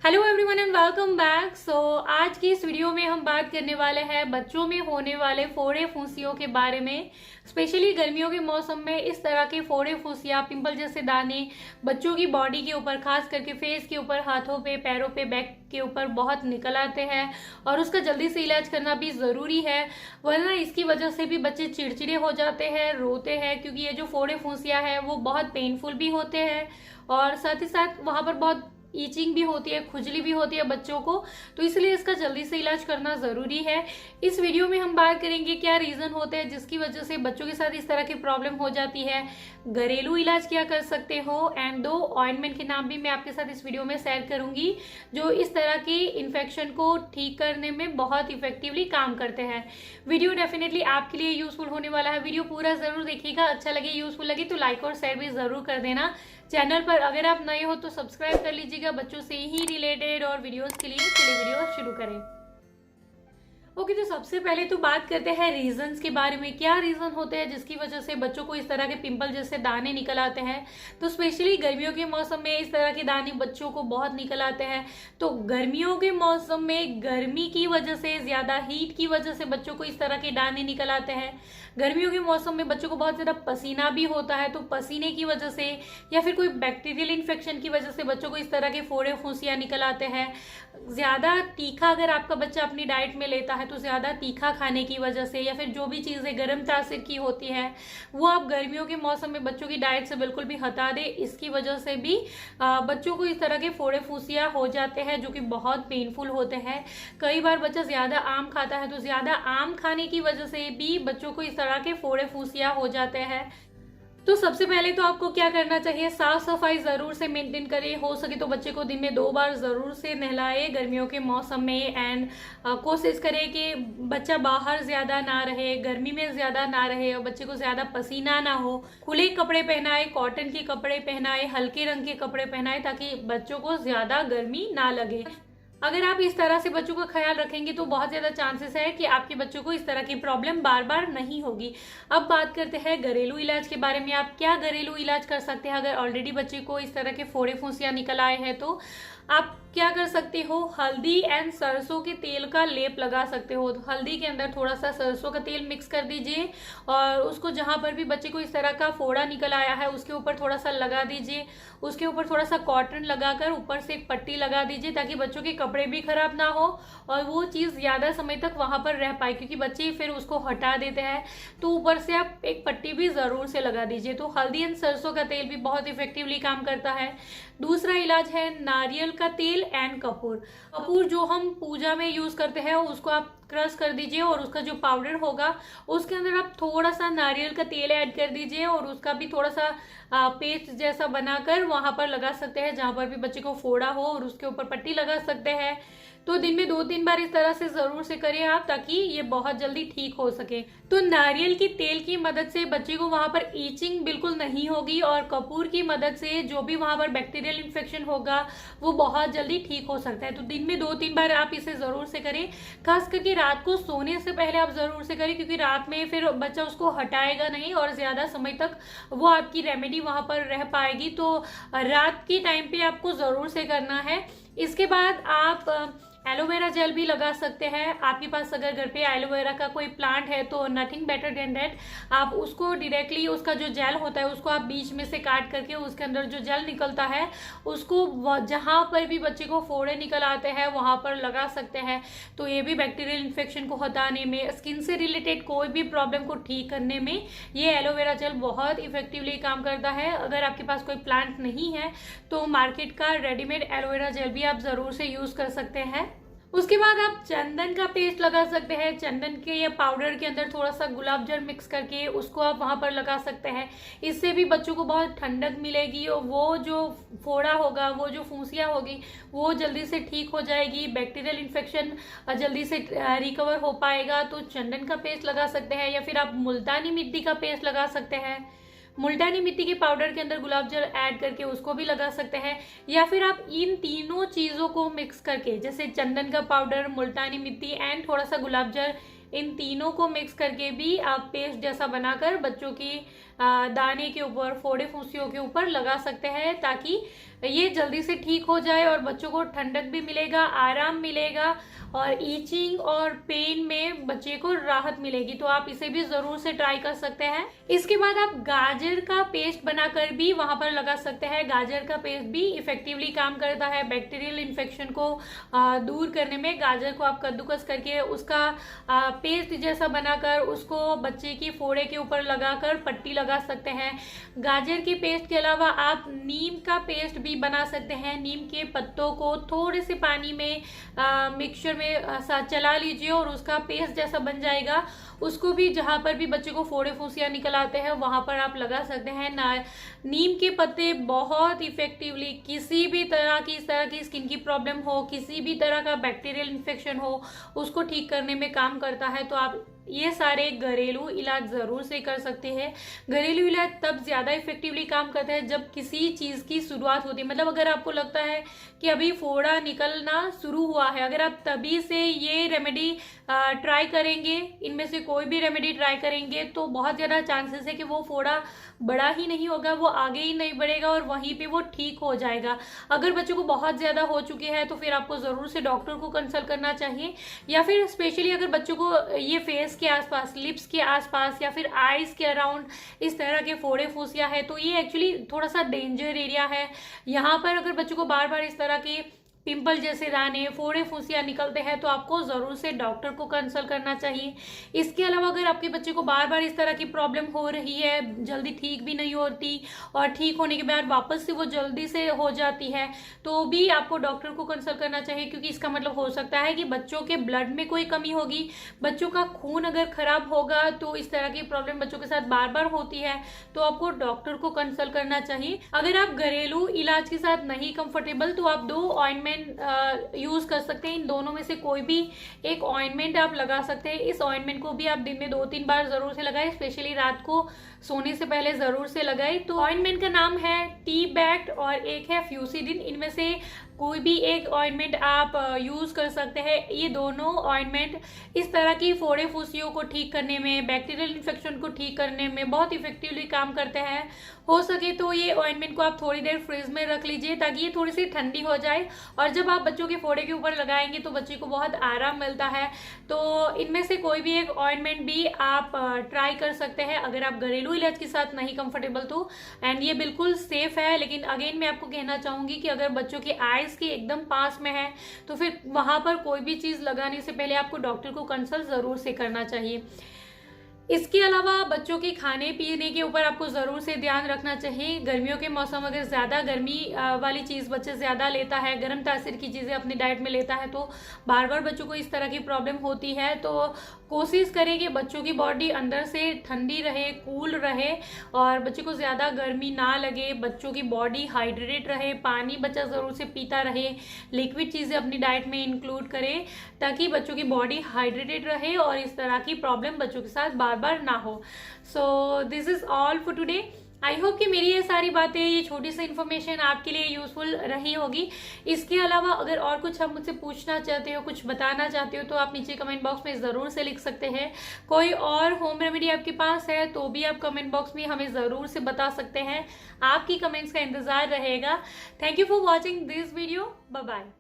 Hello everyone and welcome back. आज की इस वीडियो में हम बात करने वाले हैं बच्चों में होने वाले फोड़े फुंसियों के बारे में। स्पेशली गर्मियों के मौसम में इस तरह के फोड़े फुंसियाँ, पिंपल जैसे दाने बच्चों की बॉडी के ऊपर, खास करके फेस के ऊपर, हाथों पे, पैरों पे, बैक के ऊपर बहुत निकल आते हैं और उसका जल्दी से इलाज करना भी ज़रूरी है, वरना इसकी वजह से भी बच्चे चिड़चिड़े हो जाते हैं, रोते हैं, क्योंकि ये जो फोड़े फुंसियाँ हैं वो बहुत पेनफुल भी होते हैं और साथ ही साथ वहाँ पर बहुत ईचिंग भी होती है, खुजली भी होती है बच्चों को। तो इसलिए इसका जल्दी से इलाज करना ज़रूरी है। इस वीडियो में हम बात करेंगे क्या रीज़न होते हैं जिसकी वजह से बच्चों के साथ इस तरह की प्रॉब्लम हो जाती है, घरेलू इलाज क्या कर सकते हो, एंड 2 ऑइंटमेंट के नाम भी मैं आपके साथ इस वीडियो में शेयर करूंगी जो इस तरह के इन्फेक्शन को ठीक करने में बहुत इफेक्टिवली काम करते हैं। वीडियो डेफिनेटली आपके लिए यूजफुल होने वाला है। वीडियो पूरा ज़रूर देखिएगा। अच्छा लगे, यूजफुल लगे तो लाइक और शेयर भी ज़रूर कर देना। चैनल पर अगर आप नए हो तो सब्सक्राइब कर लीजिएगा बच्चों से ही रिलेटेड और वीडियोस के लिए। चलिए वीडियो शुरू करें। ओके, तो सबसे पहले तो बात करते हैं रीजंस के बारे में। क्या रीजन होते हैं जिसकी वजह से बच्चों को इस तरह के पिंपल जैसे दाने निकल आते हैं। तो स्पेशली गर्मियों के मौसम में इस तरह के दाने बच्चों को बहुत निकल आते हैं। तो गर्मियों के मौसम में गर्मी की वजह से, ज्यादा हीट की वजह से बच्चों को इस तरह के दाने निकल आते हैं। गर्मियों के मौसम में बच्चों को बहुत ज्यादा पसीना भी होता है, तो पसीने की वजह से या फिर कोई बैक्टीरियल इन्फेक्शन की वजह से बच्चों को इस तरह के फोड़े फुंसियाँ निकल आते हैं। ज्यादा तीखा अगर आपका बच्चा अपनी डाइट में लेता है तो ज्यादा तीखा खाने की वजह से, या फिर जो भी चीजें गर्म तासीर की होती है वो आप गर्मियों के मौसम में बच्चों की डाइट से बिल्कुल भी हटा दे, इसकी वजह से भी बच्चों को इस तरह के फोड़े फुंसियाँ हो जाते हैं जो कि बहुत पेनफुल होते हैं। कई बार बच्चा ज्यादा आम खाता है तो ज्यादा आम खाने की वजह से भी बच्चों को इस तरह के फोड़े फुंसियाँ हो जाते हैं। तो सबसे पहले तो आपको क्या करना चाहिए, साफ सफाई जरूर से मेंटेन करें। हो सके तो बच्चे को दिन में 2 बार जरूर से नहलाए गर्मियों के मौसम में। एंड कोशिश करें कि बच्चा बाहर ज्यादा ना रहे, गर्मी में ज्यादा ना रहे और बच्चे को ज्यादा पसीना ना हो। खुले कपड़े पहनाए, कॉटन के कपड़े पहनाए, हल्के रंग के कपड़े पहनाए ताकि बच्चों को ज्यादा गर्मी ना लगे। अगर आप इस तरह से बच्चों का ख्याल रखेंगे तो बहुत ज्यादा चांसेस है कि आपके बच्चों को इस तरह की प्रॉब्लम बार बार नहीं होगी। अब बात करते हैं घरेलू इलाज के बारे में। आप क्या घरेलू इलाज कर सकते हैं अगर ऑलरेडी बच्चे को इस तरह के फोड़े फुंसियाँ निकल आए हैं। तो आप क्या कर सकते हो, हल्दी एंड सरसों के तेल का लेप लगा सकते हो। तो हल्दी के अंदर थोड़ा सा सरसों का तेल मिक्स कर दीजिए और उसको जहां पर भी बच्चे को इस तरह का फोड़ा निकल आया है उसके ऊपर थोड़ा सा लगा दीजिए। उसके ऊपर थोड़ा सा कॉटन लगाकर ऊपर से एक पट्टी लगा दीजिए ताकि बच्चों के कपड़े भी खराब ना हो और वो चीज़ ज़्यादा समय तक वहां पर रह पाए, क्योंकि बच्चे फिर उसको हटा देते हैं। तो ऊपर से आप एक पट्टी भी ज़रूर से लगा दीजिए। तो हल्दी एंड सरसों का तेल भी बहुत इफेक्टिवली काम करता है। दूसरा इलाज है नारियल का तेल एंड कपूर। कपूर जो हम पूजा में यूज करते हैं उसको आप क्रश कर दीजिए और उसका जो पाउडर होगा उसके अंदर आप थोड़ा सा नारियल का तेल ऐड कर दीजिए और उसका भी थोड़ा सा पेस्ट जैसा बनाकर वहां पर लगा सकते हैं जहां पर भी बच्चे को फोड़ा हो और उसके ऊपर पट्टी लगा सकते हैं। तो दिन में 2-3 बार इस तरह से जरूर से करें आप, ताकि ये बहुत जल्दी ठीक हो सके। तो नारियल की तेल की मदद से बच्चे को वहां पर ईचिंग बिल्कुल नहीं होगी और कपूर की मदद से जो भी वहां पर बैक्टीरियल इन्फेक्शन होगा वो बहुत जल्दी ठीक हो सकता है। तो दिन में 2-3 बार आप इसे जरूर से करें। खास करके रात को सोने से पहले आप जरूर से करें, क्योंकि रात में फिर बच्चा उसको हटाएगा नहीं और ज्यादा समय तक वो आपकी रेमेडी वहां पर रह पाएगी। तो रात के टाइम पे आपको जरूर से करना है। इसके बाद आप एलोवेरा जेल भी लगा सकते हैं। आपके पास अगर घर पे एलोवेरा का कोई प्लांट है तो नथिंग बेटर देन दैट, आप उसको डायरेक्टली उसका जो जेल होता है उसको आप बीच में से काट करके उसके अंदर जो जेल निकलता है उसको जहां पर भी बच्चे को फोड़े निकल आते हैं वहां पर लगा सकते हैं। तो ये भी बैक्टीरियल इन्फेक्शन को हटाने में, स्किन से रिलेटेड कोई भी प्रॉब्लम को ठीक करने में ये एलोवेरा जेल बहुत इफेक्टिवली काम करता है। अगर आपके पास कोई प्लांट नहीं है तो मार्केट का रेडीमेड एलोवेरा जेल भी आप जरूर से यूज कर सकते हैं। उसके बाद आप चंदन का पेस्ट लगा सकते हैं। चंदन के या पाउडर के अंदर थोड़ा सा गुलाब जल मिक्स करके उसको आप वहां पर लगा सकते हैं। इससे भी बच्चों को बहुत ठंडक मिलेगी और वो जो फोड़ा होगा, वो जो फुंसियाँ होगी वो जल्दी से ठीक हो जाएगी, बैक्टीरियल इन्फेक्शन जल्दी से रिकवर हो पाएगा। तो चंदन का पेस्ट लगा सकते हैं या फिर आप मुल्तानी मिट्टी का पेस्ट लगा सकते हैं। मुल्तानी मिट्टी के पाउडर के अंदर गुलाब जल ऐड करके उसको भी लगा सकते हैं, या फिर आप इन तीनों चीजों को मिक्स करके, जैसे चंदन का पाउडर, मुल्तानी मिट्टी एंड थोड़ा सा गुलाब जल, इन तीनों को मिक्स करके भी आप पेस्ट जैसा बनाकर बच्चों की दाने के ऊपर, फोड़े फुंसियों के ऊपर लगा सकते हैं, ताकि ये जल्दी से ठीक हो जाए और बच्चों को ठंडक भी मिलेगा, आराम मिलेगा और ईचिंग और पेन में बच्चे को राहत मिलेगी। तो आप इसे भी जरूर से ट्राई कर सकते हैं। इसके बाद आप गाजर का पेस्ट बनाकर भी वहां पर लगा सकते हैं। गाजर का पेस्ट भी इफेक्टिवली काम करता है बैक्टीरियल इन्फेक्शन को दूर करने में। गाजर को आप कद्दूकस करके उसका पेस्ट जैसा बनाकर उसको बच्चे की फोड़े के ऊपर लगाकर पट्टी लगा सकते हैं। गाजर के पेस्ट के अलावा आप नीम का पेस्ट भी बना सकते हैं। नीम के पत्तों को थोड़े से पानी में मिक्सचर में चला लीजिए और उसका पेस्ट जैसा बन जाएगा। उसको भी जहां पर भी बच्चे को फोड़े फुंसियां निकल आते हैं वहां पर आप लगा सकते हैं। नीम के पत्ते बहुत इफेक्टिवली किसी भी तरह की स्किन की प्रॉब्लम हो, किसी भी तरह का बैक्टीरियल इन्फेक्शन हो, उसको ठीक करने में काम करता है। तो आप ये सारे घरेलू इलाज जरूर से कर सकते हैं। घरेलू इलाज तब ज्यादा इफेक्टिवली काम करता है जब किसी चीज की शुरुआत होती है। मतलब अगर आपको लगता है कि अभी फोड़ा निकलना शुरू हुआ है, अगर आप तभी से ये रेमेडी ट्राई करेंगे, इनमें से कोई भी रेमेडी ट्राई करेंगे, तो बहुत ज्यादा चांसेस है कि वो फोड़ा बड़ा ही नहीं होगा, वो आगे ही नहीं बढ़ेगा और वहीं पे वो ठीक हो जाएगा। अगर बच्चों को बहुत ज्यादा हो चुके हैं तो फिर आपको जरूर से डॉक्टर को कंसल्ट करना चाहिए। या फिर स्पेशली अगर बच्चों को ये फेस के आसपास, लिप्स के आसपास या फिर आईज के अराउंड इस तरह के फोड़े फुंसियां है, तो ये एक्चुअली थोड़ा सा डेंजर एरिया है। यहाँ पर अगर बच्चों को बार बार इस तरह के पिंपल जैसे दाने, फोड़े फुंसियां निकलते हैं तो आपको जरूर से डॉक्टर को कंसल्ट करना चाहिए। इसके अलावा अगर आपके बच्चे को बार बार इस तरह की प्रॉब्लम हो रही है, जल्दी ठीक भी नहीं होती और ठीक होने के बाद वापस से वो जल्दी से हो जाती है, तो भी आपको डॉक्टर को कंसल्ट करना चाहिए। क्योंकि इसका मतलब हो सकता है कि बच्चों के ब्लड में कोई कमी होगी, बच्चों का खून अगर खराब होगा तो इस तरह की प्रॉब्लम बच्चों के साथ बार बार होती है, तो आपको डॉक्टर को कंसल्ट करना चाहिए। अगर आप घरेलू इलाज के साथ नहीं कंफर्टेबल तो आप 2 ऑइंटमेंट यूज कर सकते हैं। इन दोनों में से कोई भी एक ऑइंटमेंट आप लगा सकते हैं। इस ऑइंटमेंट को भी आप दिन में 2-3 बार जरूर से लगाएं, स्पेशली रात को सोने से पहले जरूर से लगाएं। तो ऑइंटमेंट का नाम है टी-बैक्ट और एक है फ्यूसिडिन। इनमें से कोई भी एक ऑइंटमेंट आप यूज कर सकते हैं। ये दोनों ऑइंटमेंट इस तरह की फोड़े फुंसियों को ठीक करने में, बैक्टीरियल इन्फेक्शन को ठीक करने में बहुत इफेक्टिवली काम करते हैं। हो सके तो ये ऑइंटमेंट को आप थोड़ी देर फ्रिज में रख लीजिए ताकि ये थोड़ी सी ठंडी हो जाए, और जब आप बच्चों के फोड़े के ऊपर लगाएंगे तो बच्चे को बहुत आराम मिलता है। तो इनमें से कोई भी एक ऑइंटमेंट भी आप ट्राई कर सकते हैं अगर आप घरेलू इलाज के साथ नहीं कंफर्टेबल तो। एंड ये बिल्कुल सेफ है। लेकिन अगेन मैं आपको कहना चाहूंगी कि अगर बच्चों के आईज के एकदम पास में है तो फिर वहां पर कोई भी चीज लगाने से पहले आपको डॉक्टर को कंसल्ट जरूर से करना चाहिए। इसके अलावा बच्चों के खाने पीने के ऊपर आपको जरूर से ध्यान रखना चाहिए। गर्मियों के मौसम अगर ज्यादा गर्मी वाली चीज बच्चे ज्यादा लेता है, गर्म तासीर की चीजें अपनी डाइट में लेता है, तो बार बार बच्चों को इस तरह की प्रॉब्लम होती है। तो कोशिश करें कि बच्चों की बॉडी अंदर से ठंडी रहे, कूल रहे और बच्चे को ज्यादा गर्मी ना लगे, बच्चों की बॉडी हाइड्रेटेड रहे, पानी बच्चा जरूर से पीता रहे, लिक्विड चीजें अपनी डाइट में इंक्लूड करे ताकि बच्चों की बॉडी हाइड्रेटेड रहे और इस तरह की प्रॉब्लम बच्चों के साथ बार बार ना हो। So this is all for today. I hope कि मेरी ये सारी बातें, ये छोटी सी इन्फॉर्मेशन आपके लिए यूजफुल रही होगी। इसके अलावा अगर और कुछ आप मुझसे पूछना चाहते हो, कुछ बताना चाहते हो, तो आप नीचे कमेंट बॉक्स में ज़रूर से लिख सकते हैं। कोई और होम रेमेडी आपके पास है तो भी आप कमेंट बॉक्स में हमें ज़रूर से बता सकते हैं। आपकी कमेंट्स का इंतज़ार रहेगा। Thank you for watching this video. Bye bye.